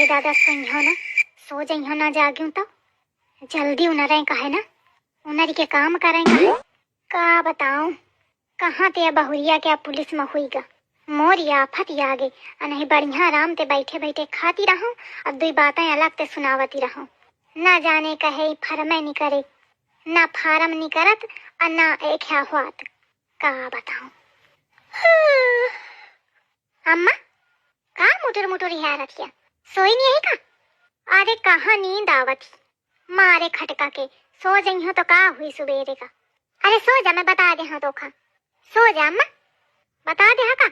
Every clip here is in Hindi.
दादा सुइहो ना, सो जइहो ना, जाग्यूं तो जल्दी उनरें कहे ना, उनरी के काम करें कहे। का बताऊं कहाँ ते बहुरिया क्या पुलिस में हुईगा। मोर आफत आगे नहीं बढ़िया आराम ते बैठे बैठे खाती रहूं और दुई बातें अलग ते सुनावती रहूं। ना जाने कहे फरमे नहीं करे, ना फारम नहीं करत और ना एक हुआत। का बताऊं। अम्मा का मुटुर मुटुर रखिया सोई नहीं है का? अरे कहाँ नींद आवत मारे खटका के सो जइहो तो का हुई सुबेरे का। अरे सो जा, मैं बता दे हाँ तो खा। सो जा अम्मा, बता दे हाँ का।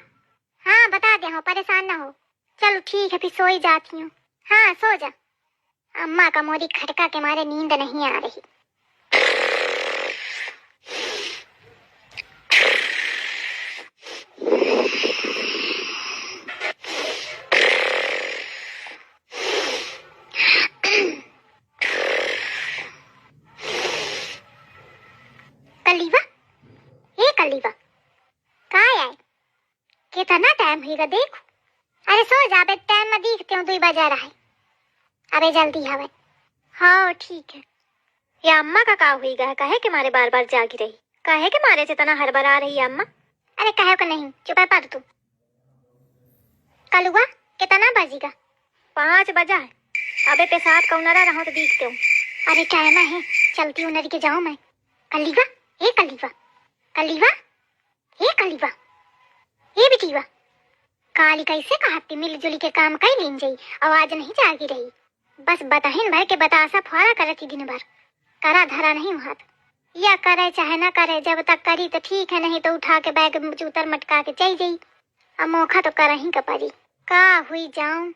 हाँ बता दे हाँ, परेशान ना हो। चलो ठीक है फिर सोई जाती हूँ। हाँ सो जा। अम्मा का मोरी खटका के मारे नींद नहीं आ रही। कलीवा ए कलीवा का आए कितना टाइम होगा देखो। अरे सो जा, बे टाइम में देखते हूँ 2 बजा रहा है। अबे जल्दी हवे। हाँ ठीक है। ये अम्मा का हुईगा कहे के मारे बार बार जागी रही, कहे के मारे जितना हड़बड़ा रही है अम्मा। अरे कहे को नहीं, चुप है पर तू। कलुआ कितना बजेगा? 5 बजा है। अबे पेशाब कौनरा रहो तो देखते हूँ। अरे टाइम है, चलती हूँ नरी के जाऊँ मैं। कलीवा ए कलीवा, कलीवा ए कलीवा ए बिटीवा। काली कैसे कहती मिलजुली के काम कई लीन जाई, आवाज नहीं जागी रही। बस बताहिन भर के बतासा फौरा करती दिन भर, करा धरा नहीं हाथ। या करे चाहे ना करे, जब तक करी तो ठीक है, नहीं तो उठा के बैग जूतर मटका के चल जाई। अब मौका तो कर ही कपारी का हुई जाऊं।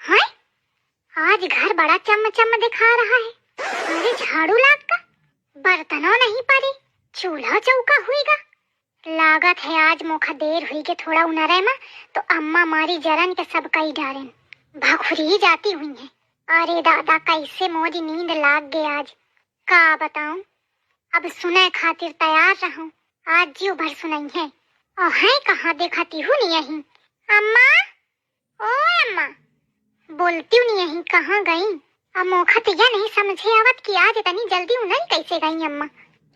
हाय आज घर बड़ा चम चम दिखा रहा है। अरे झाड़ू लाग का बर्तनों नहीं पड़े, चूल्हा चौका हुईगा। लागत है आज मौका देर हुई के थोड़ा उनरे में तो अम्मा मारी जरन के सब कई डारें भाखुरी जाती हुई है। अरे दादा कैसे मोरी नींद लाग गए आज, का बताऊं। अब सुने खातिर तैयार रहूं, आज जीव भर सुनाई है। और है कहाँ देखती हूँ नहीं यही। अम्मा ओ अम्मा बोलती हूँ नहीं यही, कहाँ गई। अब मौका तो यह नहीं समझे आवत कि आज इतनी जल्दी उन्हें कैसे गई अम्मा।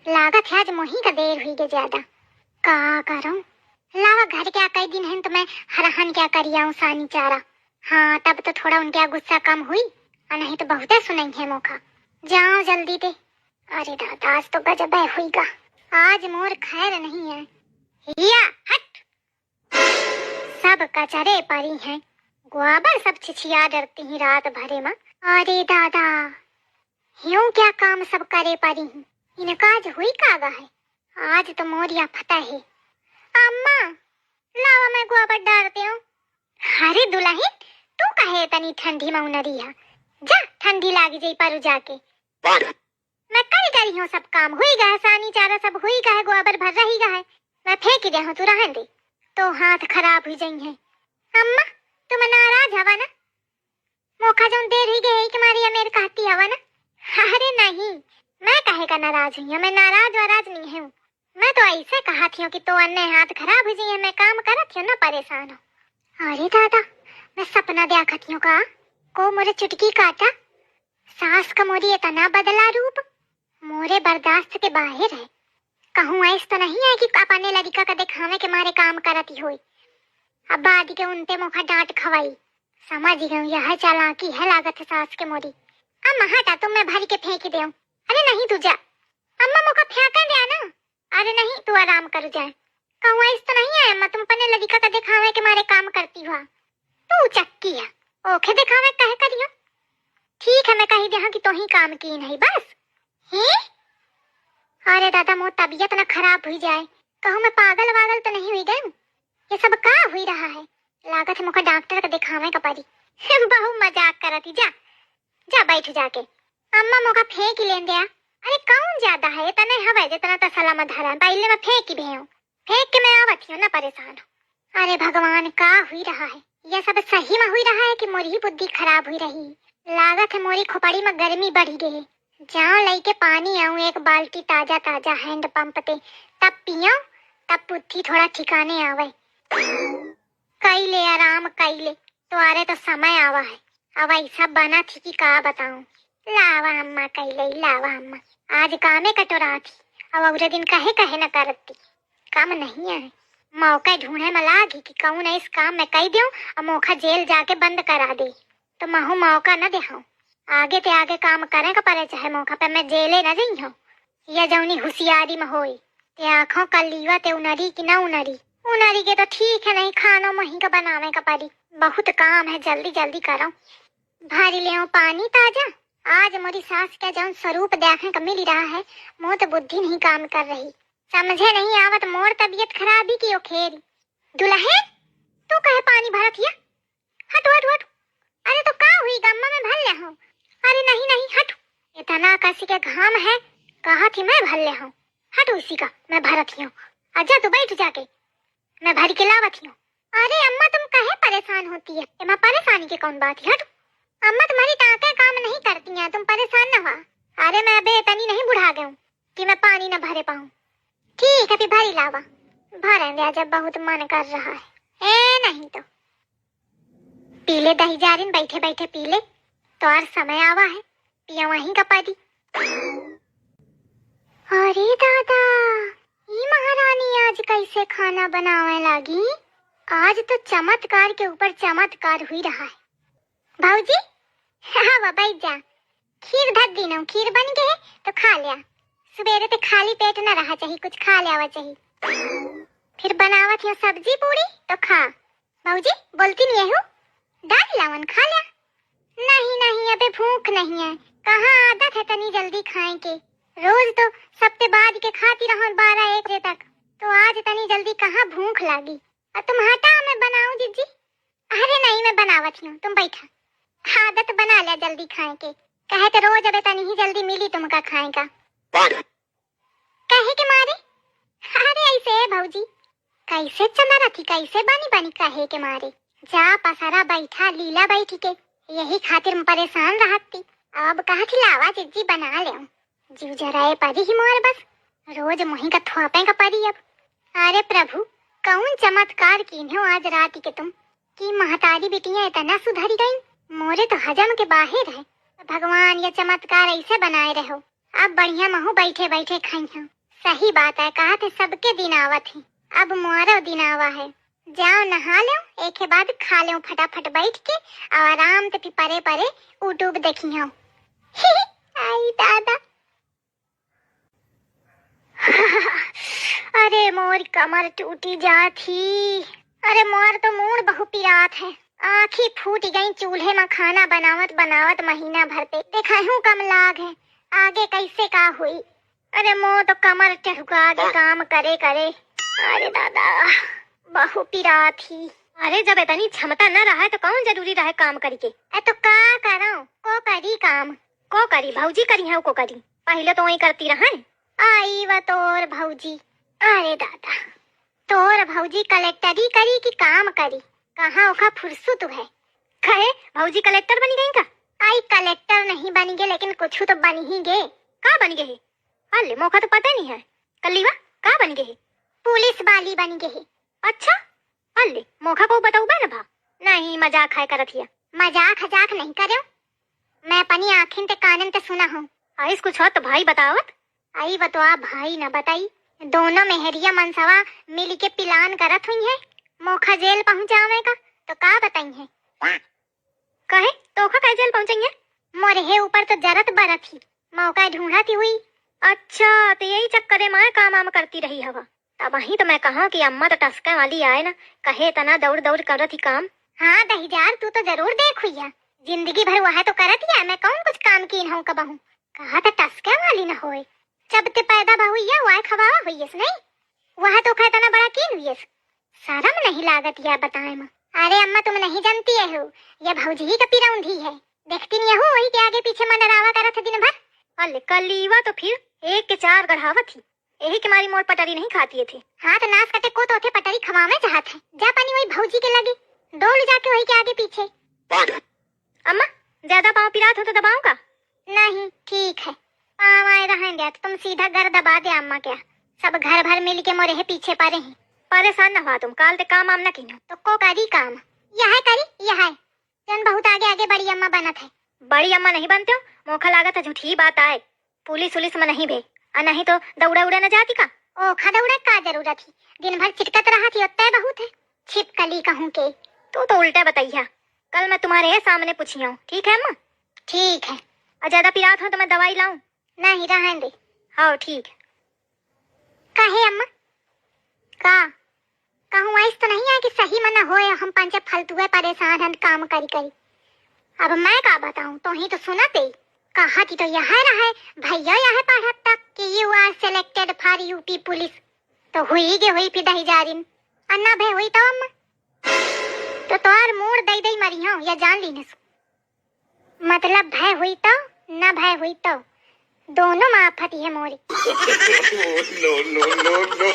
लागत है आज मोही का देर हुई के ज्यादा। का करूं लावा घर क्या कई दिन है तो मैं हरहन क्या करिया सानी चारा। हाँ तब तो थोड़ा उनके गुस्सा कम हुई, और नहीं तो बहुत सुनाई है मौका। जाओ जल्दी दे। अरे दादा आज तो गजब हुईगा, आज मोर खैर नहीं है। या हट, सब कचरे पड़ी हैं, ग्वाबर सब छिछिया डरती ही रात भरे में। अरे दादा यूं क्या काम सब करे पड़ी हूँ, इनका आज हुई कागा है। आज तो मोरिया फता है। अम्मा लावा मैं गोबर डालती हूँ। अरे दुल्हन तू कहे तनी ठंडी में उनरी है, जा ठंडी लागी जाई पर जाके। मैं कर रही हूँ, सब काम हुई गया, सानी चारा सब हुई गया, गोबर भर रही गया है। मैं फेंक दे हूँ, तू रहन दे तो हाथ खराब हो जाई है। अम्मा तुम नाराज हवा ना, मौका जो देर ही गई कि मारी मेरे कहती हवा ना। अरे नहीं मैं कहे का नाराज हुई, मैं नाराज वाराज नहीं हूँ। मैं तो ऐसे कहा थी कि तो अन्य हाथ खराब हो जाइए, मैं काम करत हूँ ना परेशान हो। अरे दादा मैं सपना देखती हूँ का को मोरे चुटकी काटा। सास का मोरी इतना बदला रूप मोरे बर्दाश्त के बाहर है। कहूँ ऐस तो नहीं है कि अपने लड़का का दिखावे के मारे काम करती हुई। अब बाद के उनते मुखा डांट खवाई, समझ गई यह चालाकी है लागत है सास के मोरी। अम्मा हटा तुम, मैं भरी के फेंक दे। अरे नहीं तू जा, अम्मा मुखा फेंक दे ना। अरे नहीं तू आराम कर जाए। कहूँ ऐस तो नहीं है अम्मा, तुम अपने लड़का का दिखावे के मारे काम करती हुआ। तू चक्की है ओखे दिखावे कहे करियो। ठीक है मैं कही दे कि तो ही काम की नहीं बस है। अरे दादा मोर तबीयत ना खराब हुई जाए, कहूँ मैं पागल वागल तो नहीं हुई गई। ये सब का हुई रहा है, लागत है मुझे डॉक्टर का दिखावे का पड़ी। बहुत मजाक करती, जा जा बैठ जाके। अम्मा मुझे फेंक ही लेन दिया। अरे कौन ज्यादा है इतना हवा जितना तो सलामत धरा, पहले मैं फेंक ही भेऊं, फेंक के मैं आवत हूँ ना परेशान हो। अरे भगवान का हुई रहा है, यह सब सही में हुई रहा है कि मोरी बुद्धि खराब हुई रही। लागत है मोरी खोपड़ी में गर्मी बढ़ी गई। जहाँ लेके पानी आऊं एक बाल्टी ताजा ताजा हैंड पंप पे, तब पियो तब बुद्धि थोड़ा ठिकाने आवे। कई ले कैले तो अरे तो समय आवा है। अब ऐसा बना थी कि का बताऊं। लावा अम्मा कैले, लावा अम्मा आज कामे कटोरा थी। अब अगले दिन कहे कहे न करती, काम नहीं है। मौका ढूंढे में लागी कि कौन इस काम में कह दूं और मौका जेल जाके बंद करा दे। तो महू मौका न दे हूं, आगे ते आगे काम करे का परे, चाहे मौका पे मैं जेले न जई हूं। या जौनी होशियारी में होई ते आँखों का लीवा ते उनरी की न उनरी। उनरी के तो ठीक है, नहीं खानो मही का बनावे का परी। बहुत काम है, जल्दी जल्दी करो। भारी ले पानी ताजा। आज मोरी सास का जौन स्वरूप देखने का मिल रहा है, मोह तो बुद्धि नहीं काम कर रही। समझे नहीं आवत मोर तबीयत खराबी की खेरी। दुल्हन तू कहे पानी भरत हिया? हट हट हट। अरे तो का हुई, गम्मा में भर ले हूं। अरे नहीं नहीं हट, इतना कसी के घाम है, कहा थी मैं भर ले हूं। हट उसी का, मैं भरत हूं। आजा तू बैठ जाके, मैं भर के लावत हूं। अरे अम्मा तुम कहे परेशान होती है, मैं परेशानी की कौन बात है। हट अम्मा, तुम्हारी टाँकें काम नहीं करती हैं, तुम परेशान न हुआ। अरे मैं अबे इतनी नहीं बुढ़ा गई हूं कि मैं पानी न भरे पाऊं। ठीक है फिर भरी लावा, भरेंगे जब बहुत मन कर रहा है। ए नहीं तो पीले दही जारिन, बैठे बैठे पीले तो और समय आवा है, पिया वहीं का पादी। अरे दादा, ये महारानी आज कैसे खाना बनावे लगी। आज तो चमत्कार के ऊपर चमत्कार हुई रहा है। भाऊजी हाँ वो बैठ जा, खीर धर दी ना, खीर बन गए तो खा लिया। सवेरे तो खाली पेट न रहा चाहिए, कुछ खा लिया चाहिए। फिर बनावत है सब्जी पूरी तो खा। भाऊजी बोलती नहीं हूँ, डाल लावन खा लिया। नहीं नहीं अबे भूख नहीं है, कहाँ आदत है तनी जल्दी खाए के। रोज तो सप्ते बाद के खाती रहो 12-1 बजे तक, तो आज तनी जल्दी कहाँ भूख लगी। और तुम हटा, मैं बनाऊं जीजी। अरे नहीं मैं बनावत हूँ, तुम बैठा। आदत बना लिया जल्दी खाए के, कहे तो रोज अबे तनी ही जल्दी मिली तुमका खाए का। कहे के मारे? अरे ऐसे है भाऊजी, कैसे चला रखी, कैसे बनी बनी कहे के मारे। जा पसारा बैठा लीला बैठी के, यही खातिर परेशान रहती। अब कहा खिलावा जीजी बना ले, जीव जराए परी ही मोर बस, रोज मुही का थोपे का परी अब। अरे प्रभु कौन चमत्कार कीन्हो आज रात के तुम, कि महतारी बेटियां इतना सुधरी गई। मोरे तो हजम के बाहर है। भगवान ये चमत्कार ऐसे बनाए रहो, अब बढ़िया महू बैठे बैठे खाई हूँ। सही बात है, कहा थे सबके दिन आवत है, अब मोरो दिन आवा है। जाओ नहा लो, एक के बाद खा लो फटाफट बैठ के, और आराम से परे परे यूट्यूब देखी हूँ। आई दादा अरे मोर कमर टूटी जा थी। अरे मोर तो मूड बहु पिरात है, आँखी फूट गई चूल्हे में खाना बनावत बनावत महीना भर पे। देखा हूँ कम लाग है, आगे कैसे का हुई। अरे मो तो कमर टहुका के काम करे करे। अरे दादा बहु पिरा थी। अरे जब इतनी क्षमता न रहा है तो कौन जरूरी रहे काम करी के। तो का करो, को करी काम, को करी भौजी करी है, को करी पहले तो वही करती रहा। आई व तोर भौजी। अरे दादा तोर भौजी कलेक्टरी करी कि काम करी, कहाँ ओखा फुर्सत है। कहे भौजी कलेक्टर बनी गई का? आई कलेक्टर नहीं बनी गए, लेकिन कुछ तो बनी ही गए। का बन गए? अरे मौका तो पता नहीं है। कल्लीवा का बन गए? पुलिस वाली बन गए। अच्छा अल्ले मौका को बताऊ बे ना भा। नहीं मजाक है करत हिया। मजाक हजाक नहीं करो, मैं अपनी आँखें ते कानन ते सुना हूँ। आइस कुछ हो तो भाई बतावत। आई बतवा भाई न बताई, दोनों मेहरिया मनसवा मिल के पिलान करत हुई है मौका जेल पहुँचावे का। तो का बताई है? कहे तोखा का जेल पहुँचेंगे? मोरे ऊपर तो जरत बरत ही मौका ढूंढती हुई। अच्छा तो यही चक्कर में काम आम करती रही हवा। तब वही तो मैं कहा कि अम्मा तो टसके वाली आए ना, कहे तना दौड़ दौड़ करत ही काम। हाँ दहीजार तू तो जरूर देख हुई, जिंदगी भर वह तो करत ही। मैं कौन कुछ काम की हूँ कबहू, कहा था टसके वाली न होए। जब ते पैदा बहुइया वह खवावा हुई नहीं, वह तो कहे तना बड़ा कीन हुई। शर्म नहीं लागत या बताए माँ। अरे अम्मा तुम नहीं जानती है हो, ये भौजी ही का पिरौंधी है। देखती नहीं हो वही के आगे पीछे मंडरावा करत दिन भर। अरे कलीवा तो फिर 1 के 4 गढ़ावत थी, यही के मारी मोर पटरी नहीं खाती थी। हाँ तो नाश कटे को तो थे पटरी खवावे चाहत है। जा पानी वही भौजी के लगे, दौड़ जाके वही के आगे पीछे। अम्मा ज्यादा पाँव पिरात हो तो दबाऊं का? नहीं ठीक है, पाँव आए रहेंगे तो तुम सीधा घर दबा दे। अम्मा क्या सब घर भर मिल के मोरे पीछे पड़े हैं। परेशान न हुआ तुम, काल ते काम आम न कीनो तो को करी काम। यह करी यह जन बहुत आगे आगे बड़ी अम्मा बनत है। बड़ी अम्मा नहीं बनते हो, मौका लागत है झूठी बात आए। पुलिस उलिस में नहीं बे, नहीं तो दौड़ा उड़ा न जाती का। ओ खदौड़ा का जरूरत थी, दिन भर चिटकत रहा थी उतने बहुत है। छिपकली कहूँ के तू तो उल्टा बताइया। कल मैं तुम्हारे सामने पूछी हूँ, ठीक है अम्मा? ठीक है। और ज्यादा पिरात हो तो मैं दवाई लाऊं? नहीं रहने दे। हाँ ठीक है। काहे अम्मा का कहूँ आइस तो नहीं है कि सही मना होए, हम पंचे फालतू परेशान हैं काम करी करी। अब मैं का बताऊं, तो ही तो सुनते कहा थी तो यह रहा भैया यह पढ़त तक कि you are selected for UP police. तो हुई गे हुई फिर दही जा रही अन्ना भे हुई तो अम्मा तो तोर मूड दई दई मरी हो या जान ली न। मतलब भय हुई तो न भय हुई तो दोनों माफती है मोरी। no, no, no, no.